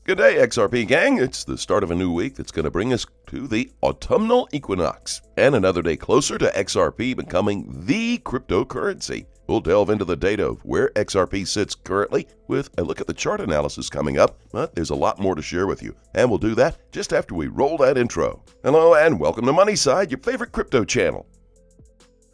Good day, XRP gang. It's the start of a new week that's going to bring us to the autumnal equinox and another day closer to XRP becoming the cryptocurrency. We'll delve into the data of where XRP sits currently with a look at the chart analysis coming up, but there's a lot more to share with you, and we'll do that just after we roll that intro. Hello and welcome to Moneyside, your favorite crypto channel.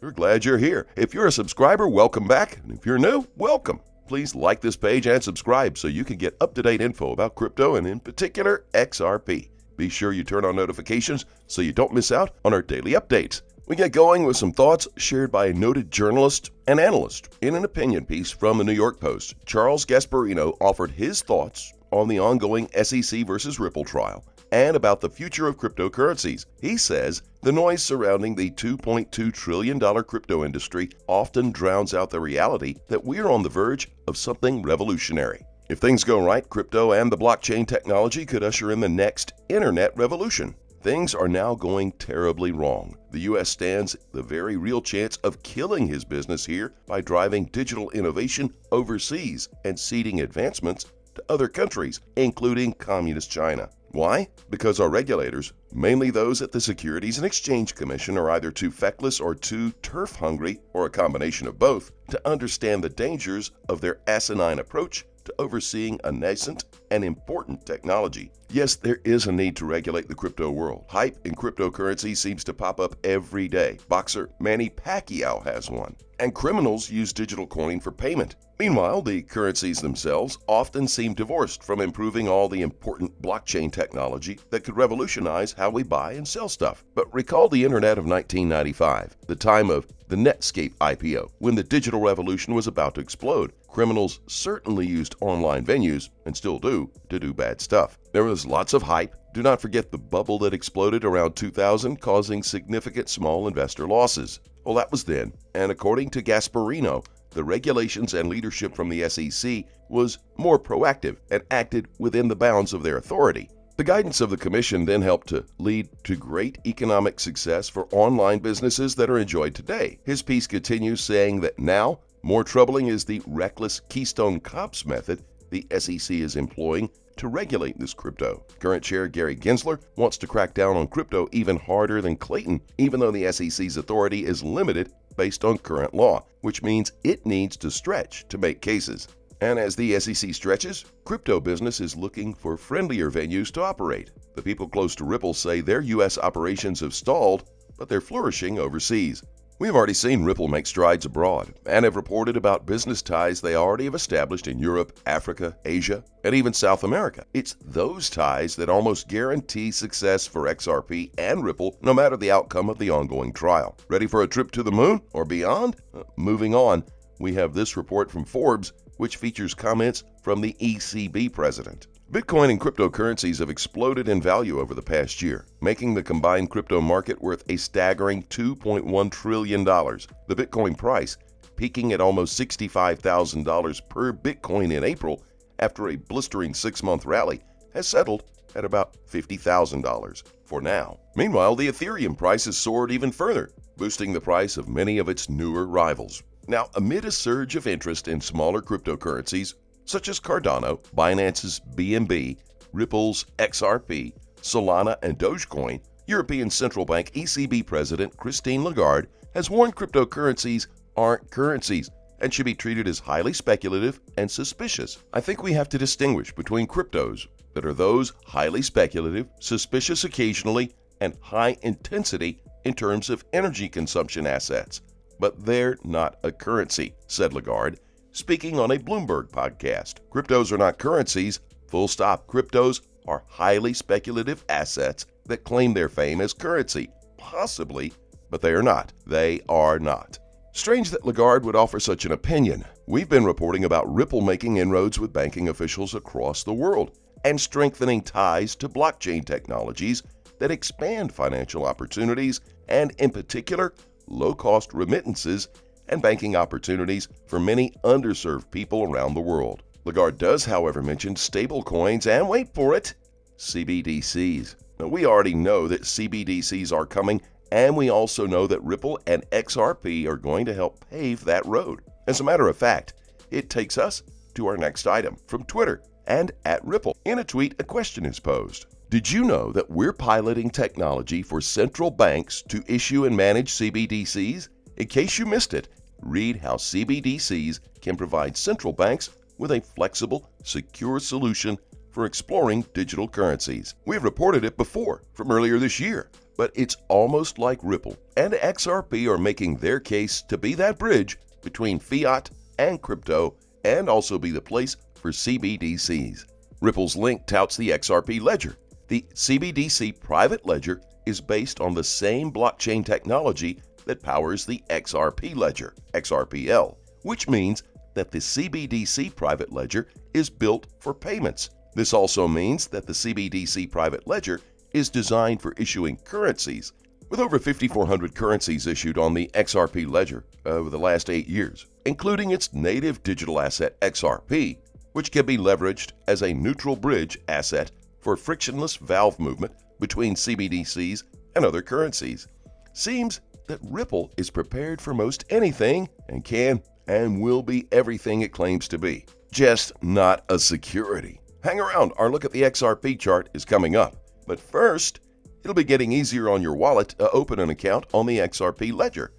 We're glad you're here. If you're a subscriber, welcome back, and if you're new, welcome. Please like this page and subscribe so you can get up-to-date info about crypto and in particular XRP. Be sure you turn on notifications so you don't miss out on our daily updates. We get going with some thoughts shared by a noted journalist and analyst. In an opinion piece from the New York Post, Charles Gasparino offered his thoughts on the ongoing SEC versus Ripple trial and about the future of cryptocurrencies. He says the noise surrounding the $2.2 trillion crypto industry often drowns out the reality that we are on the verge of something revolutionary. If things go right, crypto and the blockchain technology could usher in the next internet revolution. Things are now going terribly wrong. The U.S. stands the very real chance of killing his business here by driving digital innovation overseas and ceding advancements to other countries, including communist China. Why? Because our regulators, mainly those at the Securities and Exchange Commission, are either too feckless or too turf-hungry, or a combination of both, to understand the dangers of their asinine approach to overseeing a nascent and important technology. Yes, there is a need to regulate the crypto world. Hype in cryptocurrency seems to pop up every day. Boxer Manny Pacquiao has one. And criminals use digital coin for payment. Meanwhile, the currencies themselves often seem divorced from improving all the important blockchain technology that could revolutionize how we buy and sell stuff. But recall the internet of 1995, the time of the Netscape IPO, when the digital revolution was about to explode. Criminals certainly used online venues, and still do, to do bad stuff. There was lots of hype. Do not forget the bubble that exploded around 2000, causing significant small investor losses. Well, that was then, and according to Gasparino, the regulations and leadership from the SEC was more proactive and acted within the bounds of their authority. The guidance of the commission then helped to lead to great economic success for online businesses that are enjoyed today. His piece continues saying that now, more troubling is the reckless Keystone Cops method the SEC is employing to regulate this crypto. Current Chair Gary Gensler wants to crack down on crypto even harder than Clayton, even though the SEC's authority is limited based on current law, which means it needs to stretch to make cases. And as the SEC stretches, crypto business is looking for friendlier venues to operate. The people close to Ripple say their U.S. operations have stalled, but they're flourishing overseas. We have already seen Ripple make strides abroad and have reported about business ties they already have established in Europe, Africa, Asia, and even South America. It's those ties that almost guarantee success for XRP and Ripple no matter the outcome of the ongoing trial. Ready for a trip to the moon or beyond? Moving on, we have this report from Forbes, which features comments from the ECB president. Bitcoin and cryptocurrencies have exploded in value over the past year, making the combined crypto market worth a staggering $2.1 trillion. The Bitcoin price peaking at almost $65,000 per Bitcoin in April after a blistering 6-month rally has settled at about $50,000 for now. Meanwhile, the Ethereum price has soared even further, boosting the price of many of its newer rivals. Now, amid a surge of interest in smaller cryptocurrencies, such as Cardano, Binance's BNB, Ripple's XRP, Solana, and Dogecoin, European Central Bank ECB President Christine Lagarde has warned cryptocurrencies aren't currencies and should be treated as highly speculative and suspicious. I think we have to distinguish between cryptos that are those highly speculative, suspicious occasionally, and high intensity in terms of energy consumption assets. But they're not a currency, said Lagarde, speaking on a Bloomberg podcast. Cryptos are not currencies, full stop. Cryptos are highly speculative assets that claim their fame as currency. Possibly, but they are not. They are not. Strange that Lagarde would offer such an opinion. We've been reporting about Ripple making inroads with banking officials across the world and strengthening ties to blockchain technologies that expand financial opportunities and, in particular, low-cost remittances and banking opportunities for many underserved people around the world. Lagarde does, however, mention stablecoins and, wait for it, CBDCs. Now, we already know that CBDCs are coming, and we also know that Ripple and XRP are going to help pave that road. As a matter of fact, it takes us to our next item from Twitter and at Ripple. In a tweet, a question is posed. Did you know that we're piloting technology for central banks to issue and manage CBDCs? In case you missed it, read how CBDCs can provide central banks with a flexible, secure solution for exploring digital currencies. We've reported it before from earlier this year, but it's almost like Ripple and XRP are making their case to be that bridge between fiat and crypto and also be the place for CBDCs. Ripple's link touts the XRP ledger. The CBDC private ledger is based on the same blockchain technology that powers the XRP ledger, XRPL, which means that the CBDC private ledger is built for payments. This also means that the CBDC private ledger is designed for issuing currencies, with over 5,400 currencies issued on the XRP ledger over the last 8 years, including its native digital asset XRP, which can be leveraged as a neutral bridge asset for frictionless valve movement between CBDCs and other currencies. Seems that Ripple is prepared for most anything and can and will be everything it claims to be, just not a security. Hang around, our look at the XRP chart is coming up. But first, it'll be getting easier on your wallet to open an account on the XRP ledger.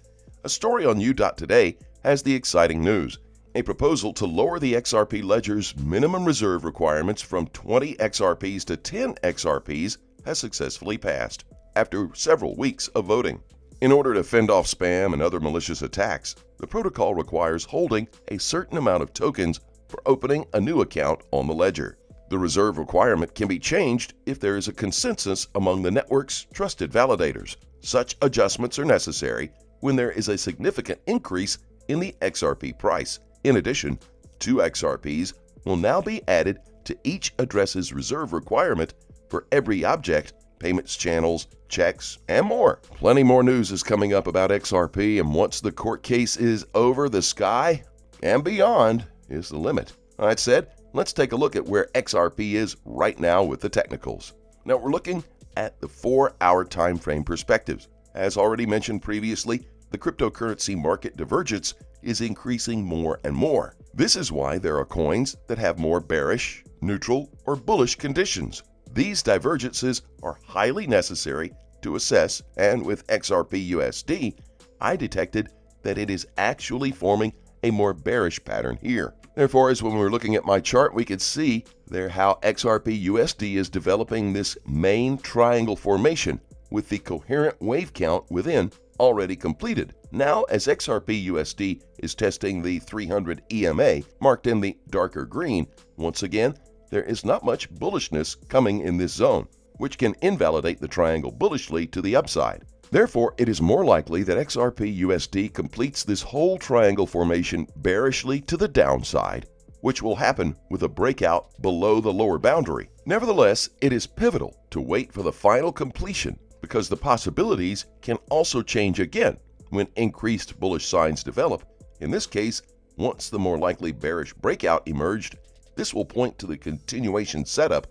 A story on U.Today has the exciting news. A proposal to lower the XRP ledger's minimum reserve requirements from 20 XRPs to 10 XRPs has successfully passed after several weeks of voting. In order to fend off spam and other malicious attacks, the protocol requires holding a certain amount of tokens for opening a new account on the ledger. The reserve requirement can be changed if there is a consensus among the network's trusted validators. Such adjustments are necessary when there is a significant increase in the XRP price. In addition, 2 XRPs will now be added to each address's reserve requirement for every object, payments channels, checks, and more. Plenty more news is coming up about XRP, and once the court case is over, the sky and beyond is the limit. That said, let's take a look at where XRP is right now with the technicals. Now we're looking at the 4-hour time frame perspectives. As already mentioned previously, the cryptocurrency market divergence is increasing more and more. This is why there are coins that have more bearish, neutral, or bullish conditions. These divergences are highly necessary to assess, and with XRP USD, I detected that it is actually forming a more bearish pattern here. Therefore, as when we were looking at my chart, we could see there how XRP USD is developing this main triangle formation with the coherent wave count within already completed. Now, as XRP USD is testing the 300 EMA, marked in the darker green, once again, there is not much bullishness coming in this zone, which can invalidate the triangle bullishly to the upside. Therefore, it is more likely that XRP USD completes this whole triangle formation bearishly to the downside, which will happen with a breakout below the lower boundary. Nevertheless, it is pivotal to wait for the final completion because the possibilities can also change again when increased bullish signs develop. In this case, once the more likely bearish breakout emerged, this will point to the continuation setup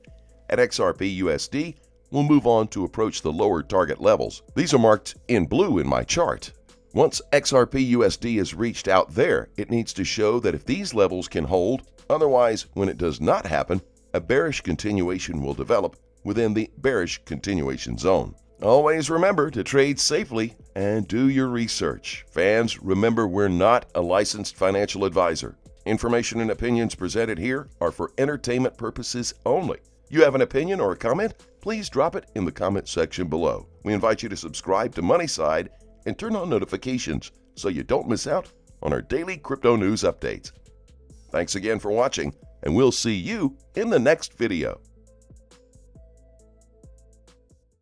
at XRP USD. We'll move on to approach the lower target levels. These are marked in blue in my chart. Once XRP USD has reached out there, it needs to show that if these levels can hold, otherwise, when it does not happen, a bearish continuation will develop within the bearish continuation zone. Always remember to trade safely and do your research. Fans, remember we're not a licensed financial advisor. Information and opinions presented here are for entertainment purposes only. You have an opinion or a comment? Please drop it in the comment section below. We invite you to subscribe to MoneySide and turn on notifications so you don't miss out on our daily crypto news updates. Thanks again for watching, and we'll see you in the next video.